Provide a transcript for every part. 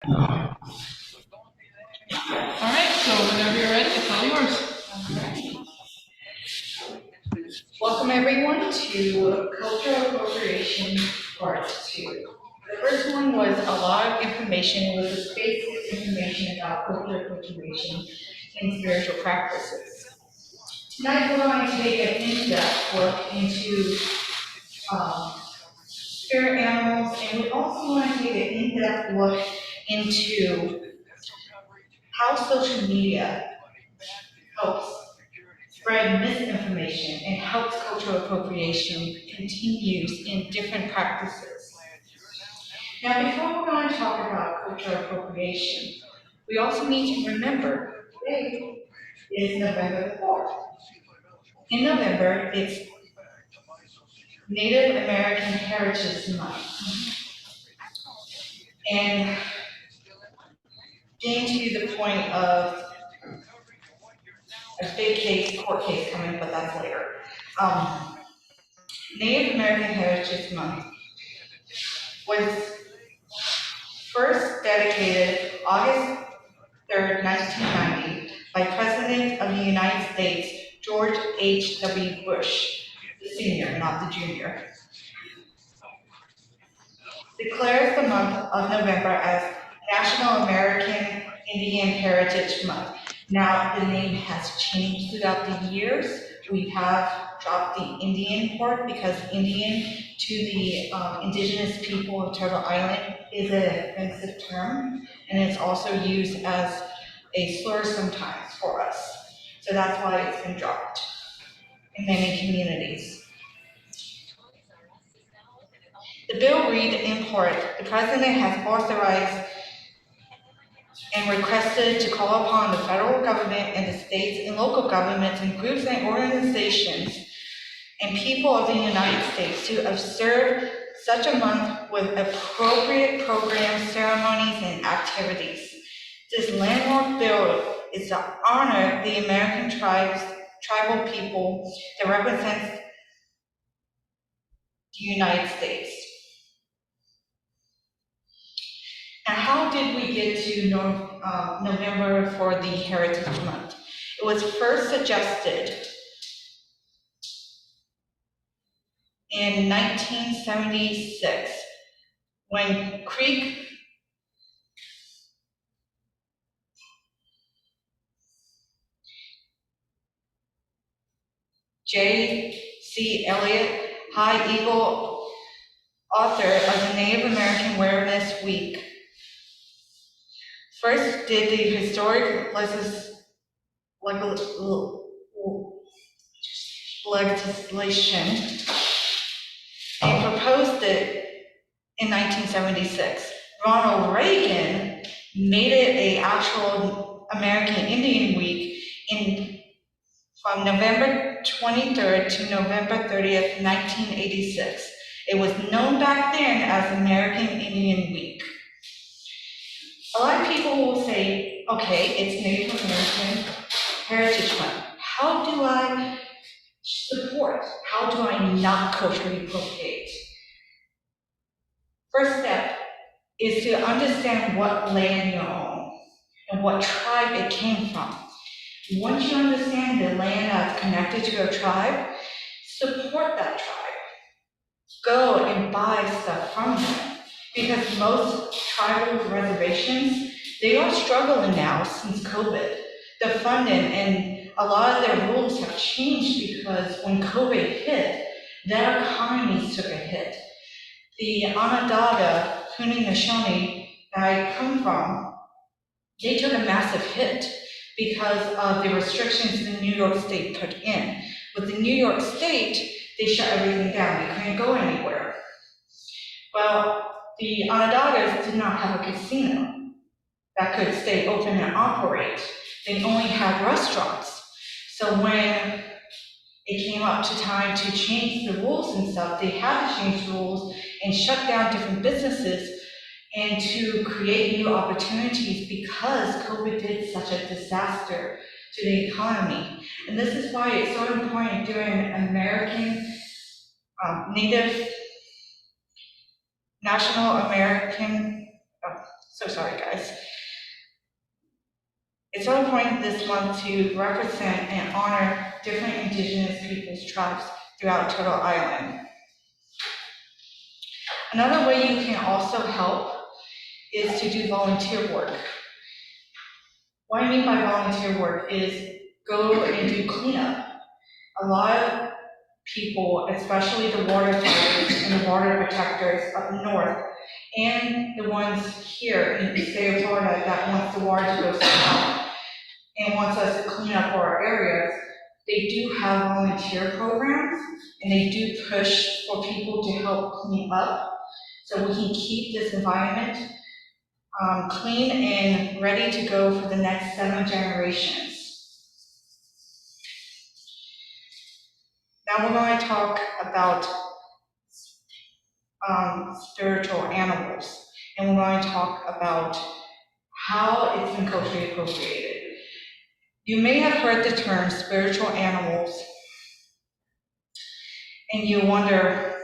All right, so whenever you're ready, it's all yours. Welcome everyone to Cultural Appropriation Part 2. The first one was a lot of information. It was the basic information about cultural appropriation and spiritual practices. Tonight we're going to take an in-depth look into spirit animals, and we also want to take an in-depth look into how social media helps spread misinformation and helps cultural appropriation continues in different practices. Now, before we're going to talk about cultural appropriation, we also need to remember today is November the 4th. In November, it's Native American Heritage Month. And getting to the point of a big court case coming, but that's later. Native American Heritage Month was first dedicated August 3rd, 1990 by President of the United States, George H.W. Bush, the senior, not the junior, declares the month of November as National American Indian Heritage Month. Now, the name has changed throughout the years. We have dropped the Indian part because Indian to the indigenous people of Turtle Island is an offensive term, and it's also used as a slur sometimes for us. So that's why it's been dropped in many communities. The bill read in part, the President has authorized and requested to call upon the federal government and the states and local governments and groups and organizations and people of the United States to observe such a month with appropriate programs, ceremonies, and activities. This landmark bill is to honor the American tribal people that represents the United States. Now, how did we get to November for the Heritage Month? It was first suggested in 1976 when Creek J.C. Eliot, High Eagle, author of the Native American Awareness Week, first did the historic legislation and proposed it in 1976. Ronald Reagan made it an actual American Indian Week from November 23rd to November 30th, 1986. It was known back then as American Indian Week. A lot of people will say, okay, it's Native American Heritage Month. How do I support? How do I not culturally appropriate? First step is to understand what land you own and what tribe it came from. Once you understand the land that's connected to a tribe, support that tribe. Go and buy stuff from them. Because most tribal reservations, they are struggling now since COVID. The funding and a lot of their rules have changed because when COVID hit, their economies took a hit. The Onondaga, Haudenosaunee, that I come from, they took a massive hit because of the restrictions the New York State put in. With the New York State, they shut everything down. They couldn't go anywhere. Well, the Onondagas did not have a casino that could stay open and operate. They only had restaurants. So when it came up to time to change the rules and stuff, they had to change the rules and shut down different businesses and to create new opportunities because COVID did such a disaster to the economy. And this is why it's so important during American National American So sorry, guys. It's our point this month to represent and honor different indigenous peoples' tribes throughout Turtle Island. Another way you can also help is to do volunteer work. What I mean by volunteer work is go and do cleanup. A lot of people, especially the water fighters and the water protectors up north, and the ones here in the state of Florida that wants the water to go south and wants us to clean up our areas, they do have volunteer programs, and they do push for people to help clean up so we can keep this environment clean and ready to go for the next 7 generations. Now we're going to talk about spiritual animals, and we're going to talk about how it's been culturally appropriated. You may have heard the term spiritual animals, and you wonder,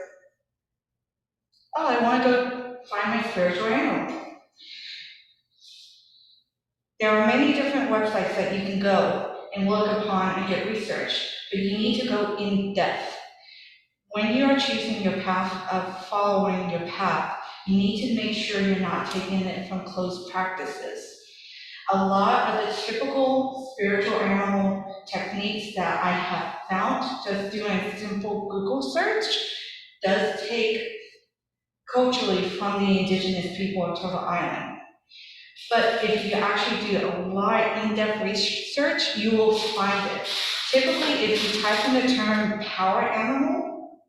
oh, I want to go find my spiritual animal. There are many different websites that you can go and look upon and get research, but you need to go in depth. When you are choosing your path of following your path, you need to make sure you're not taking it from closed practices. A lot of the typical spiritual animal techniques that I have found just doing a simple Google search does take culturally from the indigenous people of Turtle Island. But if you actually do a lot in-depth research, you will find it. Typically, if you type in the term power animal,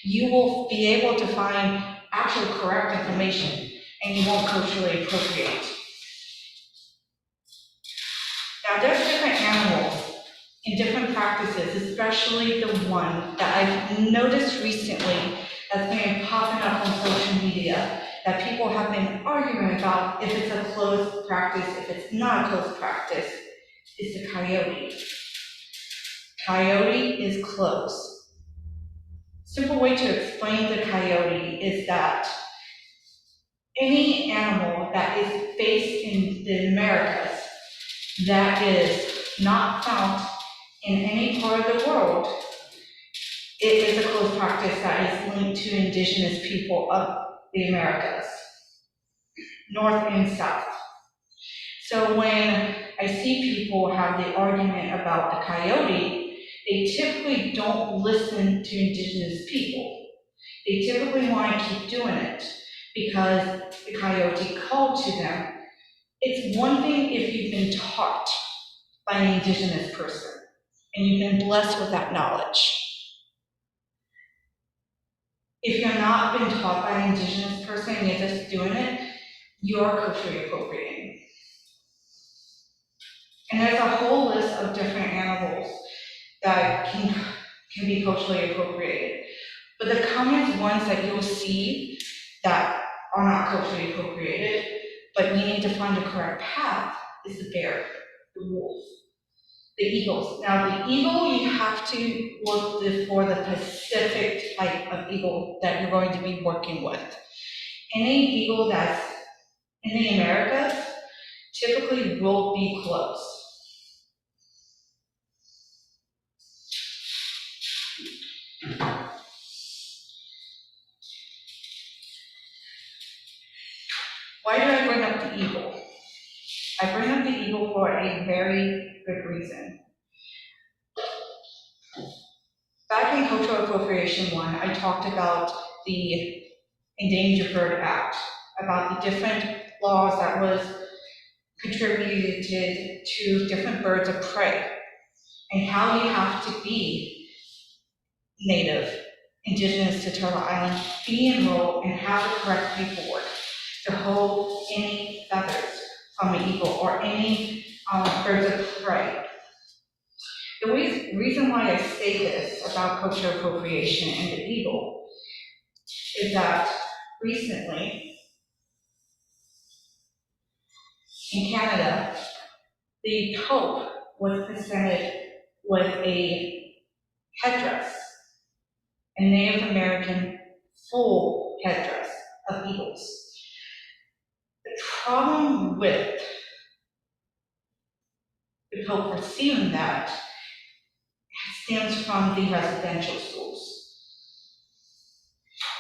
you will be able to find actual correct information, and you won't culturally appropriate. Now, there's different animals in different practices, especially the one that I've noticed recently that's been popping up on social media that people have been arguing about if it's a closed practice, if it's not a closed practice, is the coyote. Coyote is closed. Simple way to explain the coyote is that any animal that is based in the Americas that is not found in any part of the world, it is a closed practice that is linked to indigenous people of the Americas, North and South. So when I see people have the argument about the coyote, they typically don't listen to indigenous people. They typically want to keep doing it because the coyote called to them. It's one thing if you've been taught by an indigenous person and you've been blessed with that knowledge. If you're not been taught by an indigenous person and you're just doing it, you're culturally appropriating. And there's a whole list of different animals that can be culturally appropriated. But the common ones that you'll see that are not culturally appropriated, but you need to find the correct path, is the bear, the wolf, the eagles. Now the eagle, you have to look for the specific type of eagle that you're going to be working with. Any eagle that's in the Americas typically will be closed. Why do I bring up the eagle? I bring up the eagle for a very good reason. Back in Cultural Appropriation 1, I talked about the Endangered Bird Act, about the different laws that was contributed to different birds of prey, and how you have to be native, indigenous to Turtle Island, be enrolled, and have the correct paperwork to hold any feathers from an eagle or any birds of prey. The reason why I say this about cultural appropriation and the eagle is that recently in Canada, the Pope was presented with a headdress, a Native American full headdress of eagles. The problem with the Pope receiving that stems from the residential schools.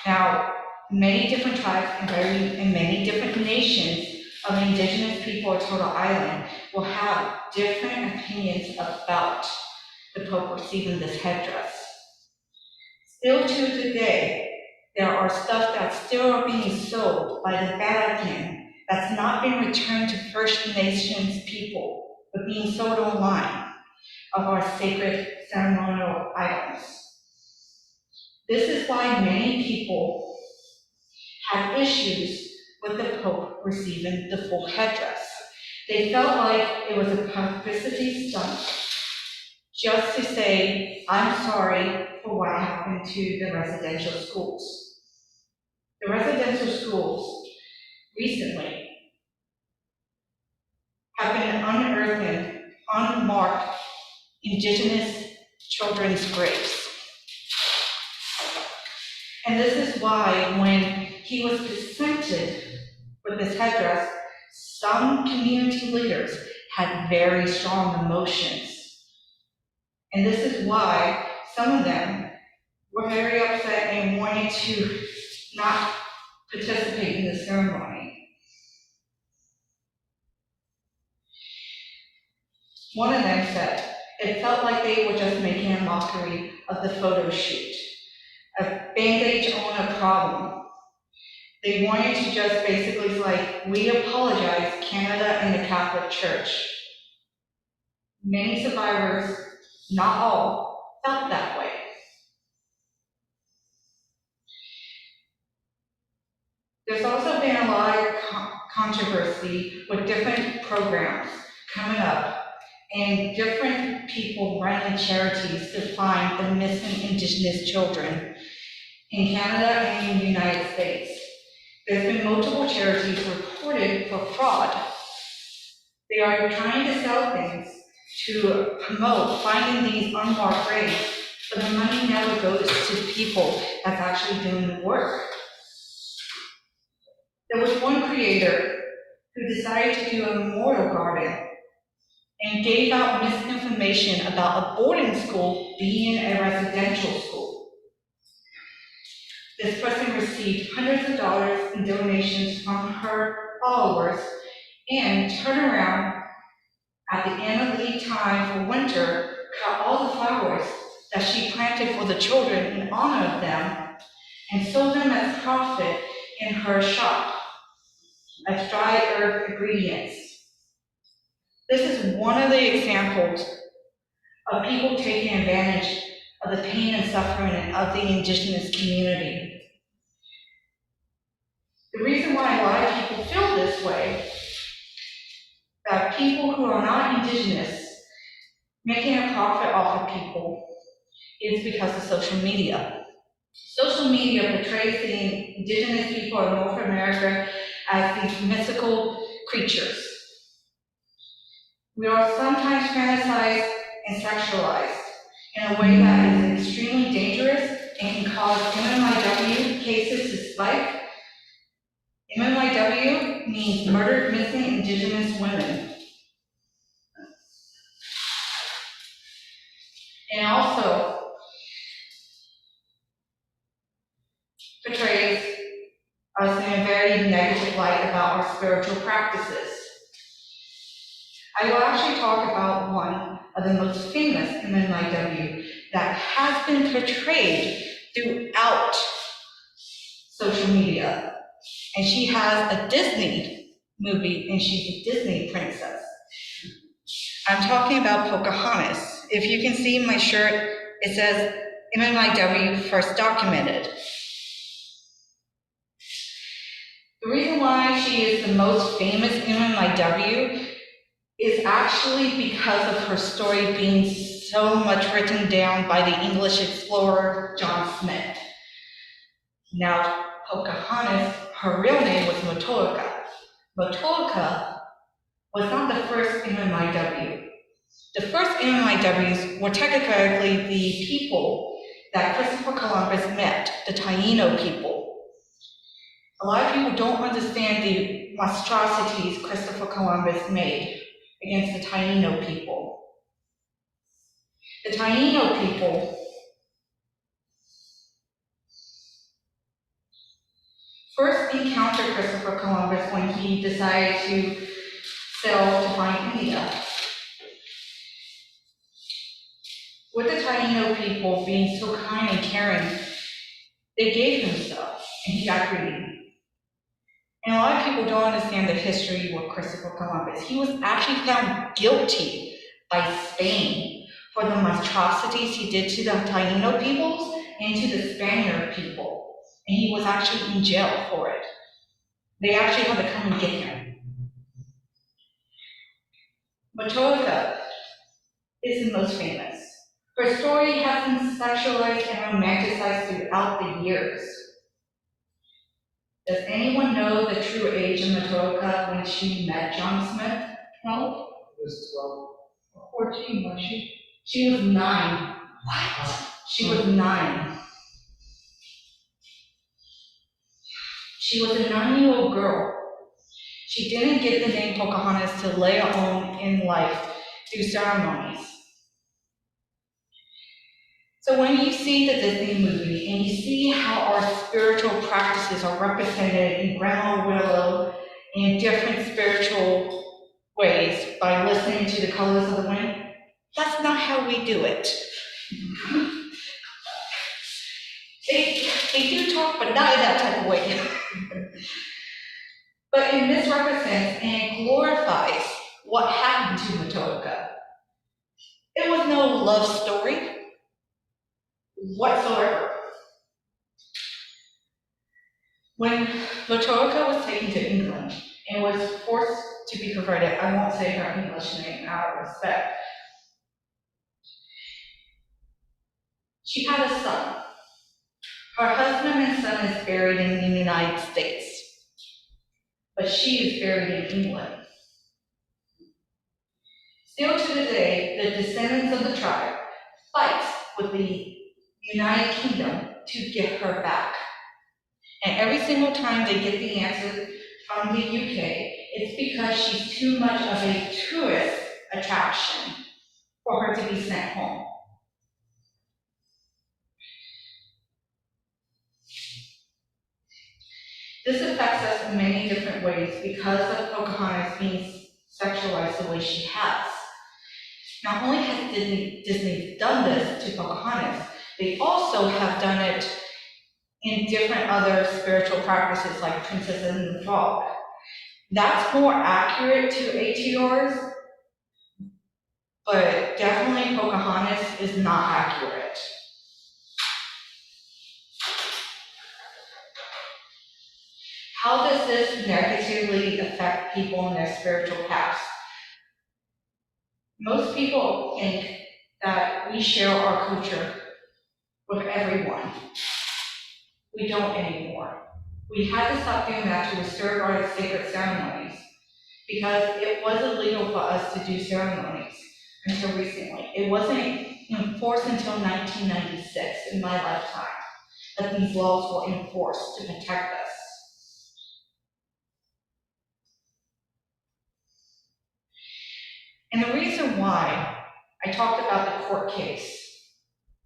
Now, many different tribes and many different nations of indigenous people of Turtle Island will have different opinions about the Pope receiving this headdress. Still to today, there are stuff that still are being sold by the Vatican that's not being returned to First Nations people, but being sold online of our sacred ceremonial items. This is why many people have issues with the Pope receiving the full headdress. They felt like it was a publicity stunt just to say, I'm sorry for what happened to the residential schools. The residential schools recently have been unearthing unmarked indigenous children's graves. And this is why when he was presented with this headdress, some community leaders had very strong emotions. And this is why some of them were very upset and wanted to not participate in the ceremony. One of them said, it felt like they were just making a mockery of the photo shoot, a bandage on a problem. They wanted to just basically like, we apologize, Canada and the Catholic Church. Many survivors, not all, felt that way. There's also been a lot of controversy with different programs coming up and different people running charities to find the missing Indigenous children in Canada and in the United States. There's been multiple charities reported for fraud. They are trying to sell things to promote finding these unmarked graves, but the money never goes to people that's actually doing the work. There was one creator who decided to do a memorial garden and gave out misinformation about a boarding school being a residential school. This person received hundreds of dollars in donations from her followers and turned around at the end of the time for winter, cut all the flowers that she planted for the children in honor of them and sold them as profit in her shop as dry herb ingredients. This is one of the examples of people taking advantage of the pain and suffering of the Indigenous community. The reason why a lot of people feel this way, that people who are not Indigenous making a profit off of people, is because of social media. Social media portrays the Indigenous people of North America as these mythical creatures. We are sometimes fantasized and sexualized in a way that is extremely dangerous and can cause MMIW cases to spike. MMIW means murdered missing Indigenous women. And also portrays us in a very negative light about our spiritual practices. I will actually talk about one of the most famous MMIW that has been portrayed throughout social media. And she has a Disney movie, and she's a Disney princess. I'm talking about Pocahontas. If you can see my shirt, it says MMIW first documented. The reason why she is the most famous MMIW is actually because of her story being so much written down by the English explorer John Smith. Now, Pocahontas, her real name was Motolica. Motolica was not the first MMIW. The first MMIWs were technically the people that Christopher Columbus met, the Taino people. A lot of people don't understand the monstrosities Christopher Columbus made against the Taino people. The Taino people first encountered Christopher Columbus when he decided to sail to find India. With the Taino people being so kind and caring, they gave him stuff, and he got greedy. And a lot of people don't understand the history with Christopher Columbus. He was actually found guilty by Spain for the monstrosities he did to the Taino peoples and to the Spaniard people. And he was actually in jail for it. They actually had to come and get him. Matoaka is the most famous. Her story has been sexualized and romanticized throughout the years. Does anyone know the true age of Matoaka when she met John Smith? 12? It was 14, was she? She was 9. What? She was 9. She was a 9-year-old girl. She didn't get the name Pocahontas till later on in life through ceremonies. So when you see the Disney movie and you see how our spiritual practices are represented in Grandma Willow in different spiritual ways by listening to the colors of the wind, that's not how we do it. They do talk, but not in that type of way. But it misrepresents and glorifies what happened to Matoaka. It was no love story whatsoever. When Matoaka was taken to England and was forced to be converted, I won't say her English name out of respect. She had a son. Her husband and son is buried in the United States, but she is buried in England. Still to this day, the descendants of the tribe fight with the United Kingdom to get her back. And every single time they get the answer from the UK, it's because she's too much of a tourist attraction for her to be sent home. This affects us in many different ways because of Pocahontas being sexualized the way she has. Not only has Disney done this to Pocahontas, they also have done it in different other spiritual practices like Princess and the Frog. That's more accurate to ATRs, but definitely Pocahontas is not accurate. How does this negatively affect people in their spiritual paths? Most people think that we share our culture with everyone. We don't anymore. We had to stop doing that to restore our sacred ceremonies because it was illegal for us to do ceremonies until recently. It wasn't enforced until 1996 in my lifetime that these laws were enforced to protect us. And the reason why I talked about the court case,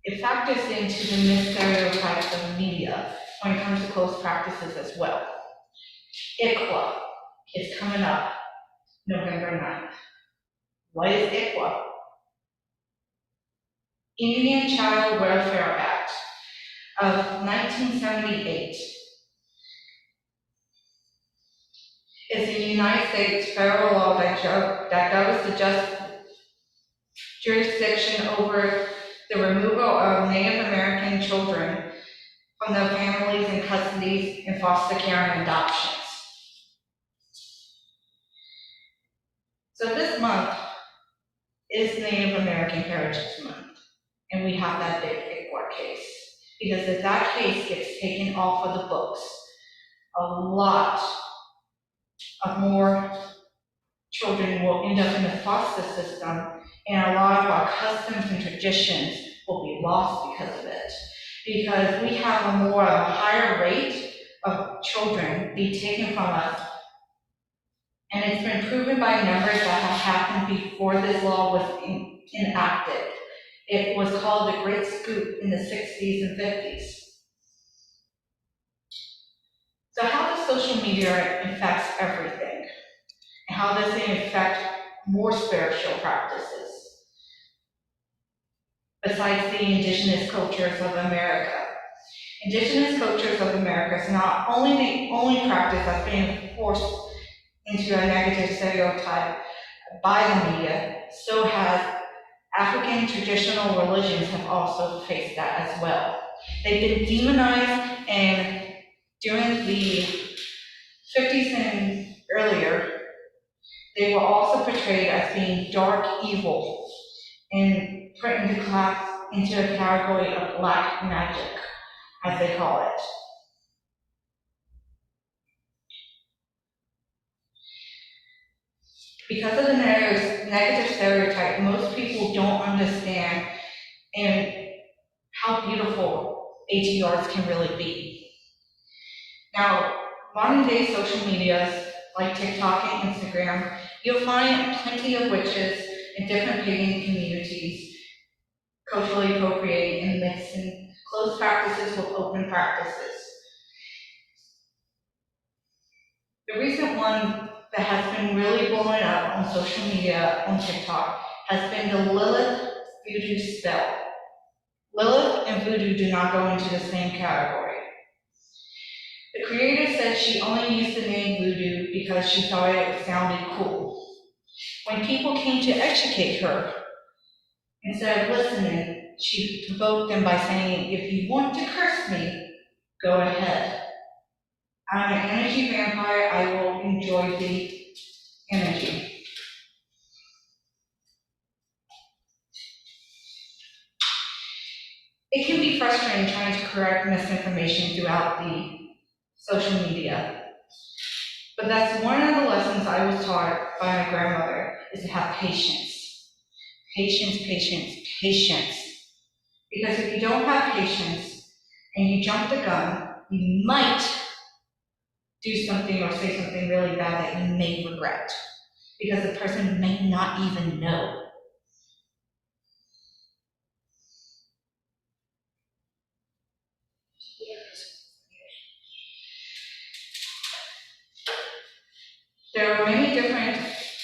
it factors into the misstereotypes of the media when it comes to close practices as well. ICWA is coming up November 9th. What is ICWA? Indian Child Welfare Act of 1978. It's a United States federal law that governs the jurisdiction over the removal of Native American children from their families and custodies in foster care and adoptions. So this month is Native American Heritage Month, and we have that big ICWA case. Because if that case gets taken off of the books, a lot of more children will end up in the foster system, and a lot of our customs and traditions will be lost because of it. Because we have a higher rate of children be taken from us. And it's been proven by numbers that have happened before this law was enacted. It was called the Great Scoop in the 60s and 50s. So how does social media affect everything? And how does it affect more spiritual practices besides the indigenous cultures of America? Indigenous cultures of America is not only the only practice that's being forced into a negative stereotype by the media, so has African traditional religions have also faced that as well. They've been demonized, and during the 50s and earlier, they were also portrayed as being dark evil and put into a category of black magic, as they call it. Because of the negative stereotype, most people don't understand and how beautiful ATRs can really be. Now, modern day social medias like TikTok and Instagram, you'll find plenty of witches in different pagan communities culturally appropriating and mixing closed practices with open practices. The recent one that has been really blowing up on social media, on TikTok, has been the Lilith voodoo spell. Lilith and voodoo do not go into the same category. The creator said she only used the name voodoo because she thought it sounded cool. When people came to educate her, instead of listening, she provoked them by saying, "If you want to curse me, go ahead. I'm an energy vampire, I will enjoy the energy." It can be frustrating trying to correct misinformation throughout the social media. But that's one of the lessons I was taught by my grandmother, is to have patience. Patience, patience, patience. Because if you don't have patience and you jump the gun, you might do something or say something really bad that you may regret, because the person may not even know. There are many different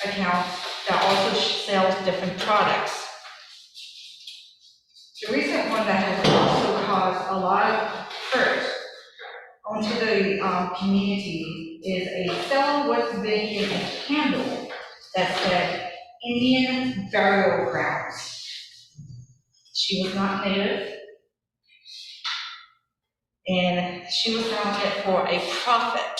accounts that also sell different products. The recent one that has also caused a lot of hurt onto the community is a seller was making a candle that said Indian burial grounds. She was not native, and she was selling it for a profit.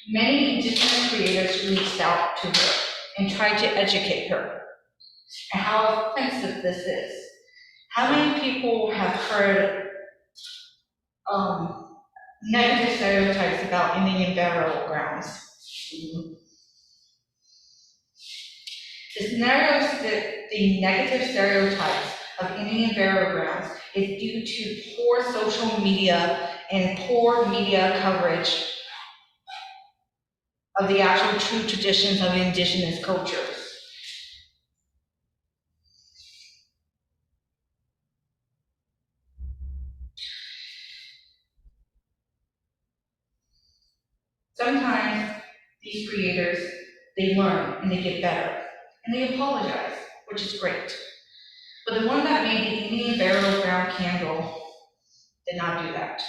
Many indigenous creators reached out to her and tried to educate her and how offensive this is. How many people have heard negative stereotypes about Indian burial grounds? The negative stereotypes of Indian burial grounds is due to poor social media and poor media coverage of the actual true traditions of indigenous cultures. Sometimes these creators, they learn and they get better and they apologize, which is great. But the one that made the Indian burial ground candle did not do that.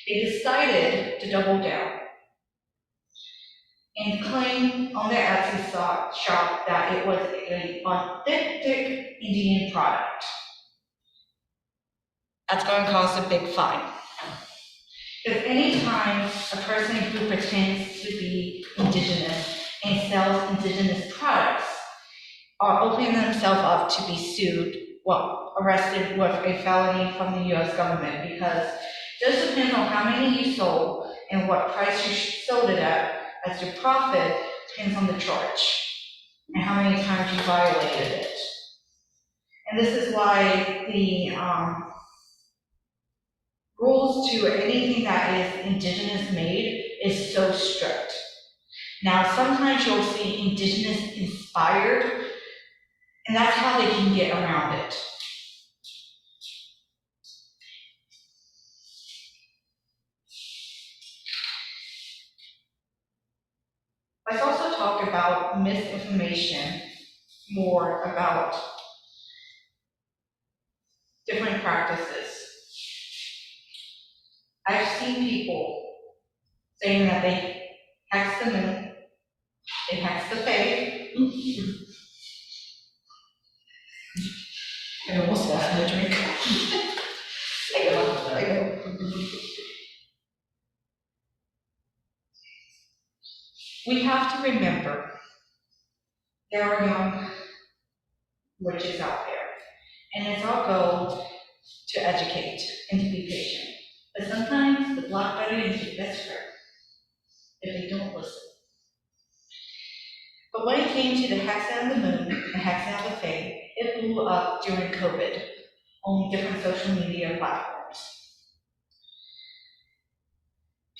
They decided to double down and claim on their Etsy shop that it was an authentic Indian product. That's going to cost a big fine. Because anytime a person who pretends to be indigenous and sells indigenous products are opening themselves up to be sued, arrested with a felony from the US government, because it just depends on how many you sold and what price you sold it at as your profit, depends on the charge and how many times you violated it. And this is why rules to anything that is indigenous made is so strict. Now, sometimes you'll see indigenous inspired, and that's how they can get around it. Let's also talk about misinformation, more about different practices. I've seen people saying that they hex the moon, they hex the fae. I almost lost my drink. I know. We have to remember there are young witches out there, and it's our goal to educate and to be patient. But sometimes the Black Betty is your best friend if they don't listen. But when it came to the hexing of the moon and hexing of the fae, it blew up during COVID on different social media platforms.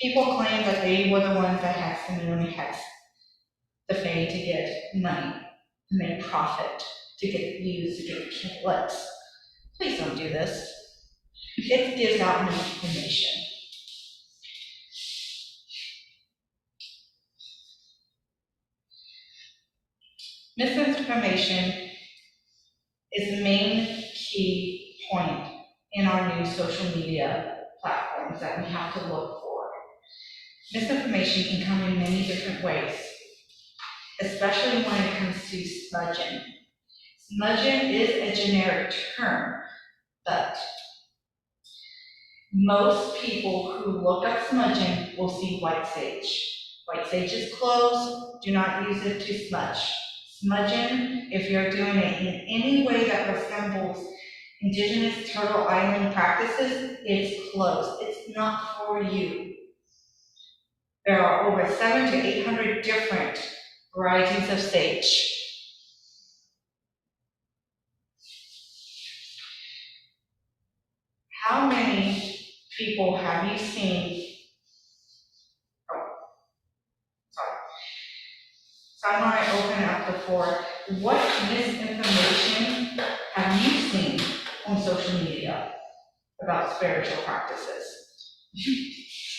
People claim that they were the ones that hexed the moon and hexed the fae to get money, to make profit, to get views, to get clicks. Please don't do this. It gives out misinformation. Misinformation is the main key point in our new social media platforms that we have to look for. Misinformation can come in many different ways, especially when it comes to smudging. Smudging is a generic term, but most people who look up smudging will see white sage. White sage is closed, do not use it to smudge. Smudging, if you're doing it in any way that resembles indigenous Turtle Island practices, it's closed. It's not for you. There are over 700 to 800 different varieties of sage. How many people have you seen? So I'm going to open up the floor. What misinformation have you seen on social media about spiritual practices?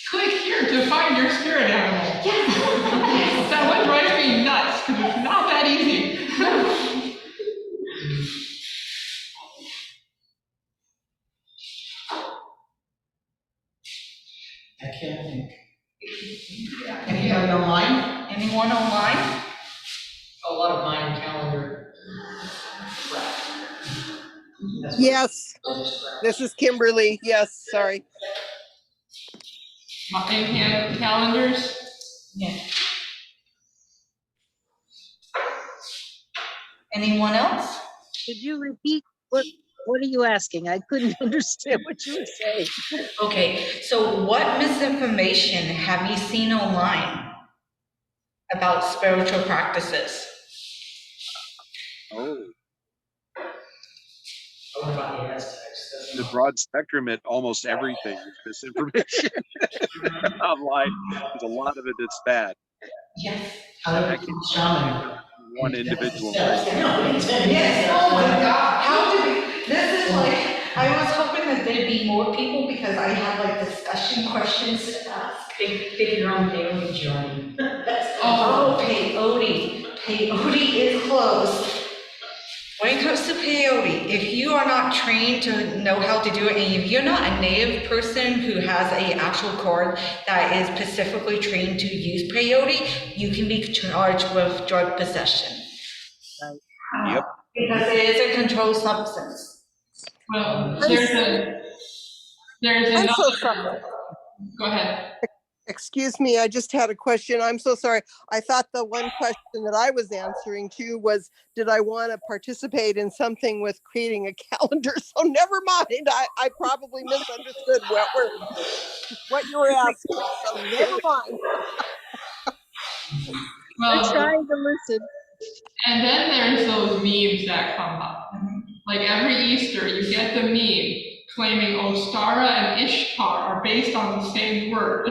Click here to find your spirit animal. Yes. That one drives me nuts because it's not that easy. I can't think. Anybody online? Anyone online? A lot of Mayan calendar. Yes, this is Kimberly. Yes, sorry. Mayan calendars. Yes. Anyone else? Could you repeat what are you asking? I couldn't understand what you were saying. Okay, so what misinformation have you seen online about spiritual practices? Oh, What about the Aztecs? the broad spectrum at almost everything is misinformation online. There's a lot of it that's bad. Yes. How I did can't shaman? one individual. Yes, oh my God, how do we, this is like, I was hoping that there'd be more people because I have like discussion questions to ask. Pick your own daily journey. Oh, peyote. Peyote is closed. When it comes to peyote, if you are not trained to know how to do it, and if you're not a native person who has an actual card that is specifically trained to use peyote, you can be charged with drug possession. Yep. Because it is a controlled substance. Well, there's I'm another. so sorry. Go ahead. Excuse me, I just had a question. I'm so sorry. I thought the one question that I was answering to was, did I want to participate in something with creating a calendar? So never mind. I probably misunderstood what you were asking. So never mind. We're Well, trying to listen. and then there's those memes that come up. Like every Easter, you get the meme. claiming Ostara and Ishtar are based on the same word.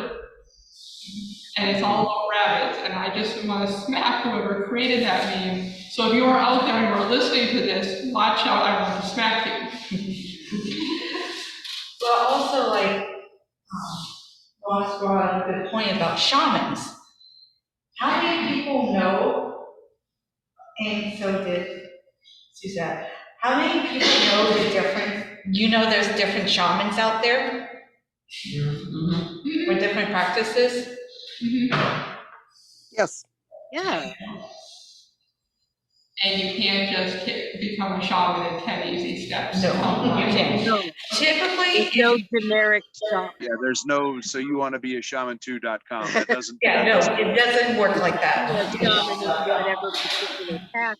And it's all about rabbits, and I just want to smack whoever created that meme. So if you are out there and you're listening to this, watch out, I want to smack you. But also, like, Ross brought up a good point about shamans. How many people know, and so did Suzette, how many people know the difference? You know there's different shamans out there Mhm. with different practices? Yes. Yeah. And you can't just become a shaman in 10 easy steps. No, you can't. No, Typically, no generic shop. Yeah, there's no, so you want to be a shaman2.com. That doesn't. yeah, that no, doesn't- it doesn't work like that. A shaman in whatever particular path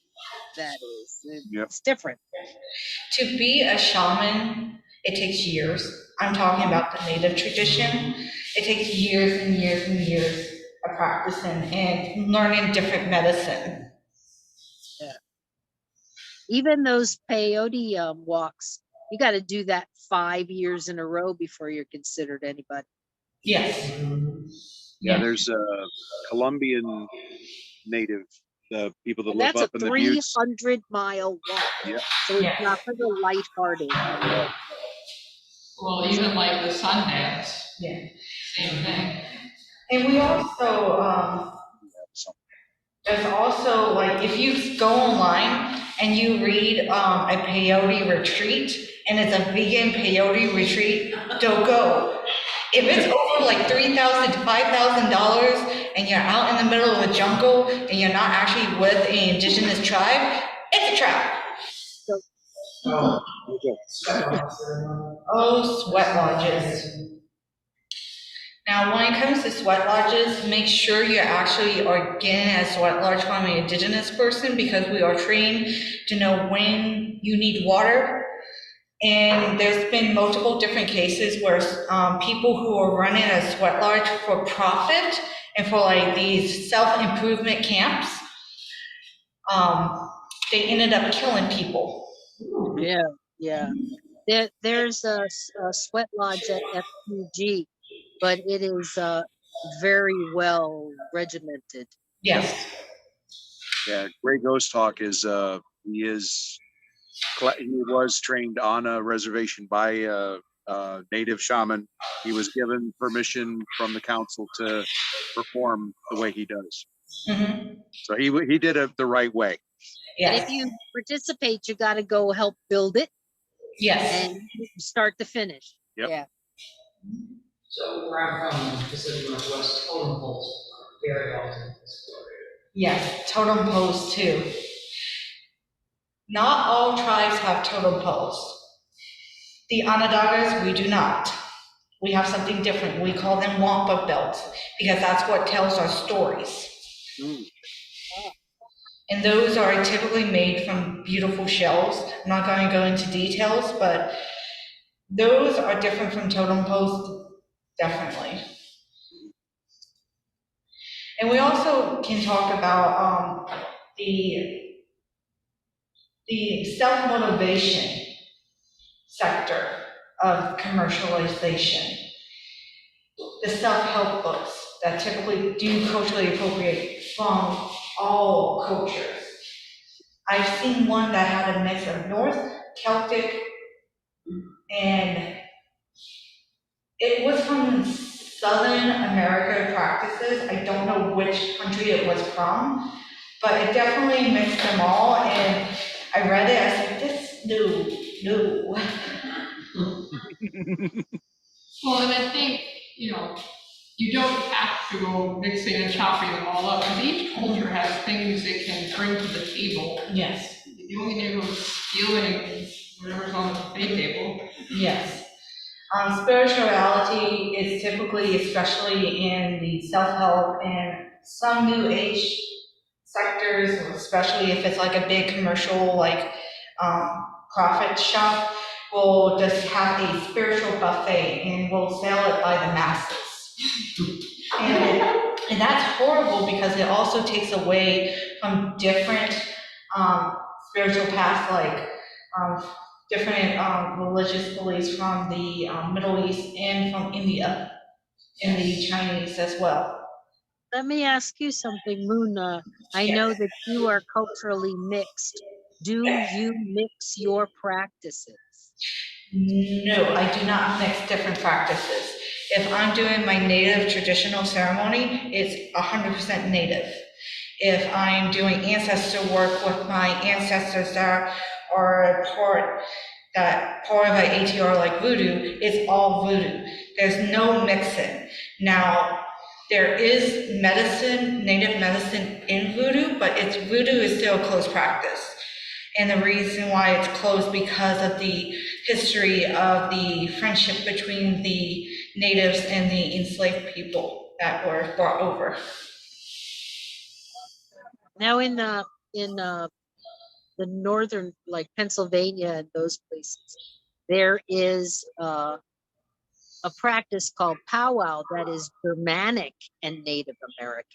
that is. Yep. It's different. To be a shaman, it takes years. I'm talking about the native tradition. It takes years and years and years of practicing and learning different medicine. Even those peyote walks, you got to do that 5 years in a row before you're considered anybody. Yes. Yeah, there's a Colombian native, the people that And live that's a up in the buttes. 300-mile walk. Yeah. So it's Yeah. not for the lighthearted. Well, even like the sun dance, Yeah. same thing. And we also, there's also, like, if you go online and you read a peyote retreat, and it's a vegan peyote retreat, don't go. If it's over like $3,000 to $5,000 and you're out in the middle of the jungle and you're not actually with an indigenous tribe, it's a trap. Oh. Oh, sweat lodges. Now, when it comes to sweat lodges, make sure you actually are getting a sweat lodge from an indigenous person, because we are trained to know when you need water. And there's been multiple different cases where people who are running a sweat lodge for profit and for like these self-improvement camps, they ended up killing people. Yeah, yeah. There's a sweat lodge at FPG, but it is very well regimented. Yes. Yeah, Gray Ghost Hawk is he was trained on a reservation by a native shaman. He was given permission from the council to perform the way he does. Mm-hmm. So he did it the right way. And Yes. if you participate, you got to go help build it Yes. and start to finish. Yep. Yeah. So where I'm from, Pacific Northwest, totem poles are very often explored. Yes, totem poles too. Not all tribes have totem poles. The Onondagas, we do not. We have something different. We call them wampa belts, because that's what tells our stories. And those are typically made from beautiful shells. I'm not going to go into details, but those are different from totem poles, definitely. And we also can talk about the self-motivation sector of commercialization. The self-help books that typically do culturally appropriate from all cultures. I've seen one that had a mix of North Celtic, and it was from Southern America practices. I don't know which country it was from, but it definitely mixed them all, and I read it, I said, this, no. Well, and I think, you don't have to go mixing and chopping them all up, because each culture has things it can bring to the table. Yes, You only need to go stealing whatever's on the buffet table. yes. Spirituality is typically, especially in the self-help and some new age sectors, especially if it's like a big commercial, like profit shop, will just have a spiritual buffet and will sell it by the masses. And that's horrible, because it also takes away from different spiritual paths, like different religious beliefs from the Middle East and from India, and the Chinese as well. Let me ask you something, Moon. I know that you are culturally mixed. Do you mix your practices? No, I do not mix different practices. If I'm doing my native traditional ceremony, it's 100% native. If I'm doing ancestor work with my ancestors that are part of my ATR like voodoo, it's all voodoo. There's no mixing. Now, there is medicine, native medicine in voodoo, but voodoo is still a closed practice. And the reason why it's closed because of the history of the friendship between the natives and the enslaved people that were brought over. Now in the northern, like Pennsylvania and those places, there is a practice called powwow that is Germanic and Native American.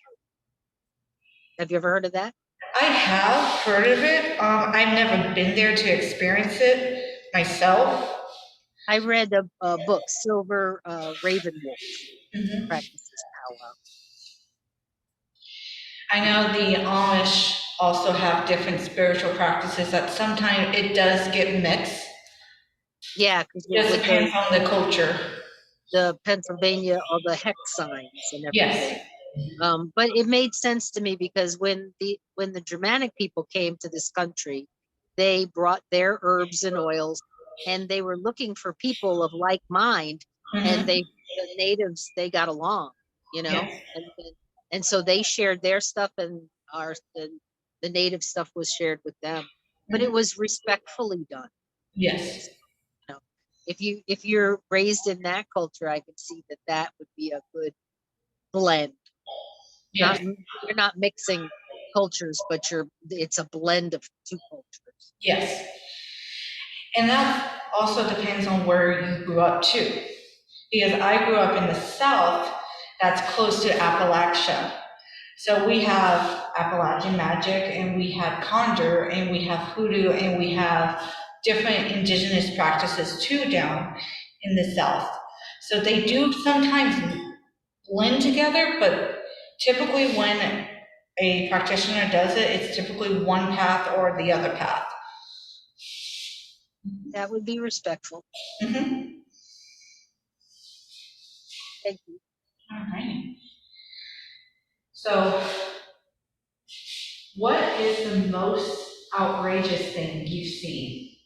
Have you ever heard of that? I have heard of it. I've never been there to experience it myself. I read a book, Silver Raven Wolf, Mhm. practices powwow. I know the Amish also have different spiritual practices that sometimes it does get mixed. Yeah, because It just with depends on the culture. the Pennsylvania, all the hex signs and everything. Yes. But it made sense to me because when the Germanic people came to this country, they brought their herbs and oils, and they were looking for people of like mind, and Mhm. the natives, they got along, you know, Yes. and so they shared their stuff, and the native stuff was shared with them, but it was respectfully done. Yes. You know, if you're raised in that culture, I could see that would be a good blend. Yes. You're not mixing cultures, but it's a blend of two cultures. Yes. And that also depends on where you grew up too. Because I grew up in the South, that's close to Appalachia. So we have Appalachian magic, and we have conjure, and we have hoodoo, and we have different indigenous practices too down in the South. So they do sometimes blend together, but typically when a practitioner does it, it's typically one path or the other path. That would be respectful. Mhm. Thank you. All right. So, what is the most outrageous thing you've seen?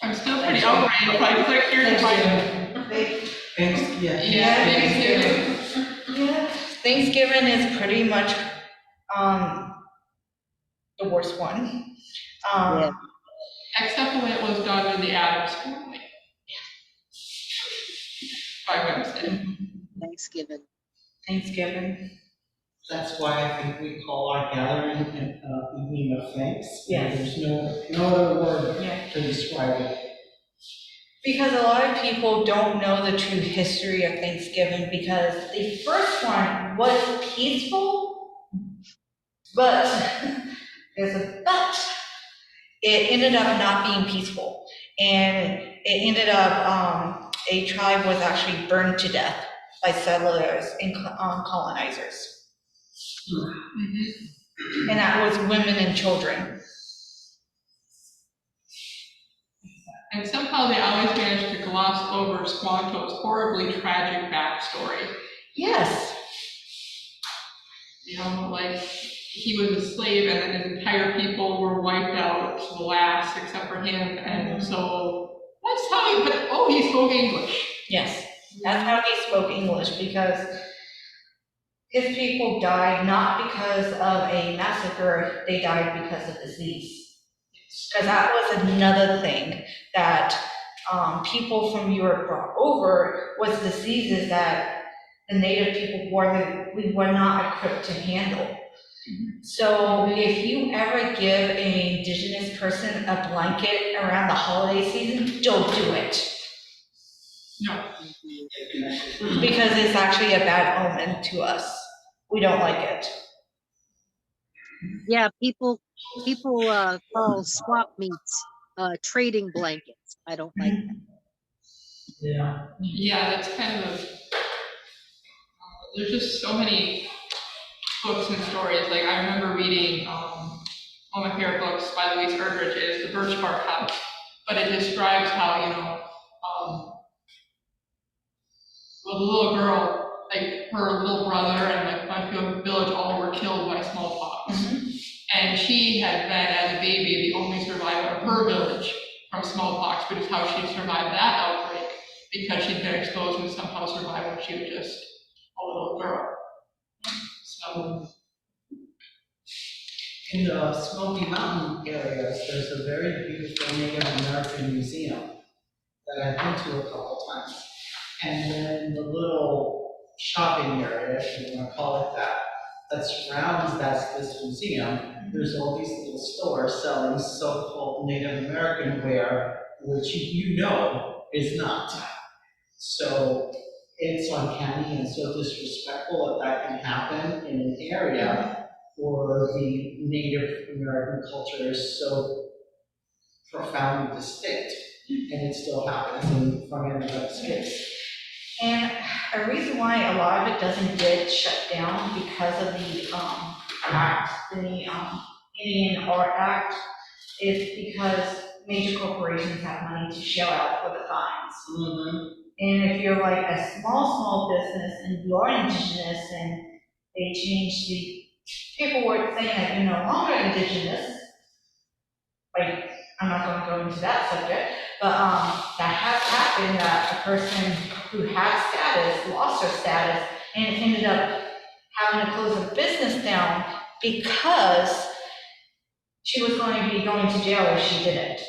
I'm still pretty outraged by like hearing my. Thanks, yeah. Yeah, Thanksgiving. Yeah, Thanksgiving is pretty much the worst one. Yeah. Except the way it was done in the Adams family. By Wednesday. Thanksgiving. Thanksgiving. That's why I think we call our gathering an evening of thanks. Yes. There's no other word Yeah. to describe it. Because a lot of people don't know the true history of Thanksgiving, because the first one was peaceful, but there's a but. It ended up not being peaceful, and it ended up a tribe was actually burned to death by settlers and colonizers, and that was women and children. And somehow they always managed to gloss over Squanto's horribly tragic backstory. Yes. You know, like he was a slave and then his entire people were wiped out to the last except for him. And so that's how he spoke English. Yes, that's how he spoke English, because his people died not because of a massacre, they died because of disease. Because that was another thing that people from Europe brought over, was diseases that the native people we were not equipped to handle. So if you ever give an indigenous person a blanket around the holiday season, don't do it. No. because it's actually a bad omen to us. We don't like it. Yeah, people call swap meets trading blankets. I don't like that. Yeah. Yeah, that's kind of, there's just so many books and stories. Like I remember reading, one of my favorite books by Louise Erdrich is The Birch Bark House, but it describes how, well, the little girl, like her little brother and like a bunch of the village all were killed by smallpox. And she had been, as a baby, the only survivor of her village from smallpox, which is how she survived that outbreak, because she'd been exposed and somehow survived when she was just a little girl. So, In the Smoky Mountain areas, there's a very beautiful Native American museum that I've been to a couple times. And then the little shopping area, if you want to call it that, that surrounds this museum, there's all these little stores selling so-called Native American wear, which you know is not. So it's uncanny and so disrespectful that that can happen in an area where the Native American culture is so profoundly distinct, and it still happens in front of everybody's face. And a reason why a lot of it doesn't get shut down because of the act, the Indian Art Act, is because major corporations have money to shell out for the fines. And if you're like a small business and you're indigenous and they change the paperwork saying that you're no longer indigenous, like, I'm not gonna go into that subject, but that has happened, that a person who had status lost her status and ended up having to close her business down because she was going to be going to jail if she didn't.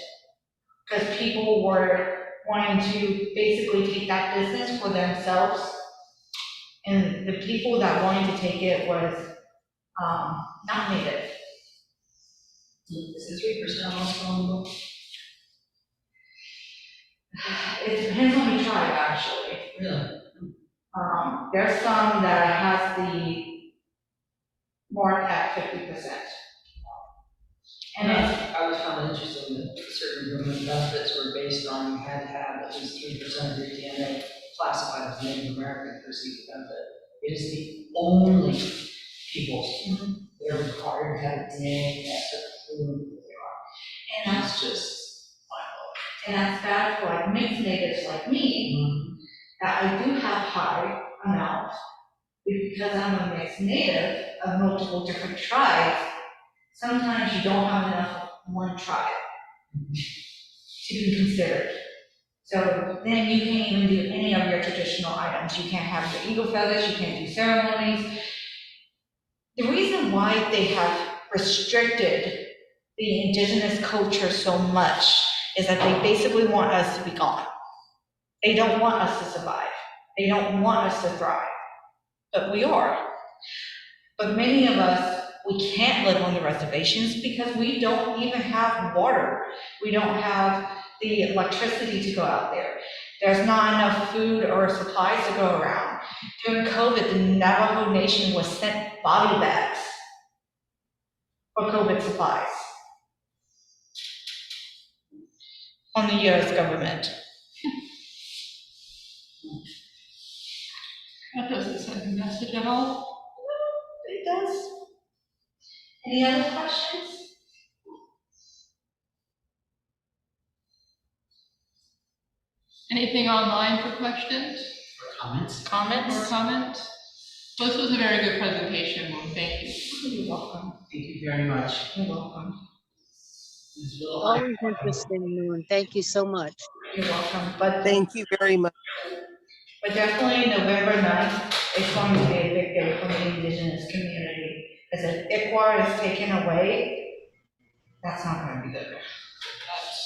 Because people were wanting to basically take that business for themselves. And the people that wanted to take it was not native. Is it 3% also on the book? It depends on the tribe, actually. Really? There's some that has the mark at 50%. And it's, I always found it interesting that certain government benefits were based on you had to have at least 3% of your DNA classified as Native American to receive the benefit. It is the only people that are required to have a DNA test to prove who they are. and That's just my that's bad for like mixed natives like me, that I do have high amount, because I'm a mixed native of multiple different tribes. Sometimes you don't have enough of one tribe to be considered. So then you can't even do any of your traditional items. You can't have your eagle feathers, you can't do ceremonies. The reason why they have restricted the indigenous culture so much is that they basically want us to be gone. They don't want us to survive. They don't want us to thrive. But we are. But many of us, we can't live on the reservations because we don't even have water. We don't have the electricity to go out there. There's not enough food or supplies to go around. During COVID, the Navajo Nation was sent body bags for COVID supplies on the US government. that doesn't send a message at all. It does. Any other questions? Anything online for questions Comments? or Comments? comments? Well, this was a very good presentation, Moon. Thank you. You're welcome. Thank you very much. You're welcome. Ms. Will, Always interesting, Moon. Thank you so much. You're welcome. But Thank you very much. definitely November 9th is going to be a big day for the indigenous community. As if ICWA is taken away, that's not going to be good. That's